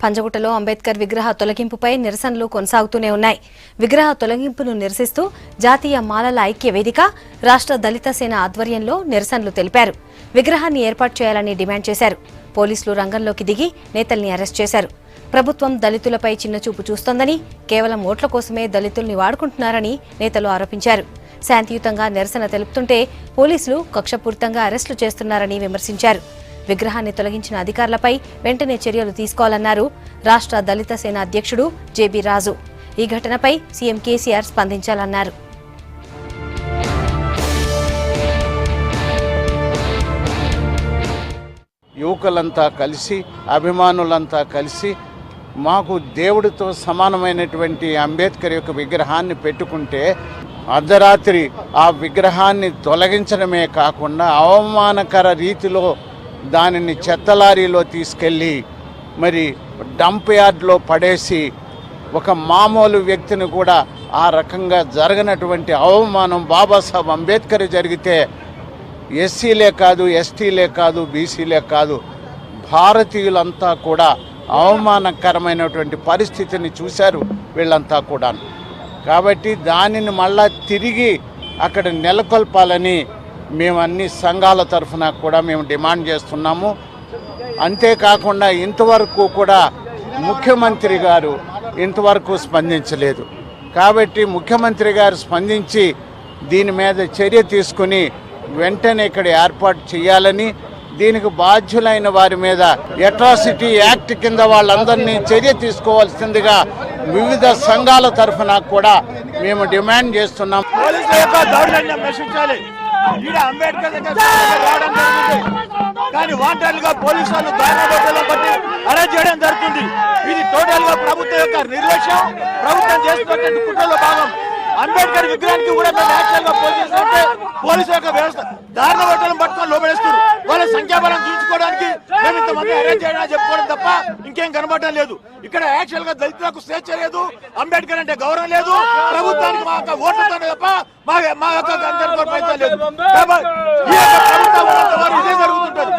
పంజగుట్టలో అంబేద్కర్ విగ్రహ తొలగింపుపై నిరసనలు కొనసాగుతూనే ఉన్నాయి. విగ్రహ తొలగింపును నిరసిస్తూ జాతీయ మాలల ఐక్య వేదిక, రాష్ట్ర దళిత సేన ఆధ్వర్యంలో నిరసనలు తెలిపారు. విగ్రహాన్ని ఏర్పాటు చేయాలని డిమాండ్ చేశారు. పోలీసులు రంగంలోకి దిగి నేతల్ని అరెస్ట్ చేశారు. ప్రభుత్వం దళితులపై చిన్నచూపు చూస్తోందని, కేవలం ఓట్ల కోసమే దళితుల్ని వాడుకుంటున్నారని నేతలు ఆరోపించారు. శాంతియుతంగా నిరసన తెలుపుతుంటే పోలీసులు కక్షపూరితంగా అరెస్టులు చేస్తున్నారని విమర్శించారు. విగ్రహాన్ని తొలగించిన అధికారులపై వెంటనే చర్యలు తీసుకోవాలన్నారు రాష్ట్ర దళిత సేన అధ్యక్షుడు జేబీ రాజు. ఈ ఘటనపై సీఎం కేసీఆర్ స్పందించాలన్నారు. యువకులంతా కలిసి, అభిమానులంతా కలిసి మాకు దేవుడితో సమానమైనటువంటి అంబేద్కర్ యొక్క విగ్రహాన్ని పెట్టుకుంటే అర్ధరాత్రి ఆ విగ్రహాన్ని తొలగించడమే కాకుండా అవమానకర రీతిలో దానిని చెత్తలారీలో తీసుకెళ్ళి మరి డంప్ యార్డ్లో పడేసి ఒక మామూలు వ్యక్తిని కూడా ఆ రకంగా జరగనటువంటి అవమానం బాబాసాహెబ్ అంబేద్కర్ జరిగితే ఎస్సీలే కాదు, ఎస్టీలే కాదు, బీసీలే కాదు, భారతీయులంతా కూడా అవమానకరమైనటువంటి పరిస్థితిని చూశారు వీళ్ళంతా కూడా. కాబట్టి దానిని మళ్ళా తిరిగి అక్కడ నెలకొల్పాలని మేము అన్ని సంఘాల తరఫున కూడా మేము డిమాండ్ చేస్తున్నాము. అంతేకాకుండా ఇంతవరకు కూడా ముఖ్యమంత్రి గారు ఇంతవరకు స్పందించలేదు. కాబట్టి ముఖ్యమంత్రి గారు స్పందించి దీని మీద చర్య తీసుకుని వెంటనే ఇక్కడ ఏర్పాటు చేయాలని, దీనికి బాధ్యులైన వారి మీద అట్రాసిటీ యాక్ట్ కింద వాళ్ళందరినీ చర్య తీసుకోవాల్సిందిగా వివిధ సంఘాల తరఫున కూడా మేము డిమాండ్ చేస్తున్నాం. కానీ వాంటెడ్లుగా పోలీసు వాళ్ళు దారుణాలు బట్టి అరెస్ట్ చేయడం జరుగుతుంది. ఇది టోటల్ గా ప్రభుత్వం యొక్క నిర్లక్ష్యం, ప్రభుత్వం చేస్తున్నటువంటి కుట్రలో భాగం. అంబేద్కర్ విగ్రహానికి కూడా మేము యాక్చువల్ గా పోలీసులంటే పోలీసు యొక్క వ్యవస్థ దారుణ బట్టలను పట్టుకొని లోపడేస్తారు. వాళ్ళ సంఖ్యాబలం చూసుకోవడానికి మేము ఇంతమంది అరెస్ట్ చేయడం చెప్పుకోవడం తప్ప ఇంకేం కనబడటం లేదు. ఇక్కడ యాక్చువల్ గా దళితులకు స్వేచ్ఛ లేదు, అంబేద్కర్ అంటే గౌరవం లేదు, ప్రభుత్వానికి మా యొక్క ఓట్లతోనే తప్ప మా యొక్క లేదు. ఈ యొక్క ప్రభుత్వం ఇదే జరుగుతుంటది.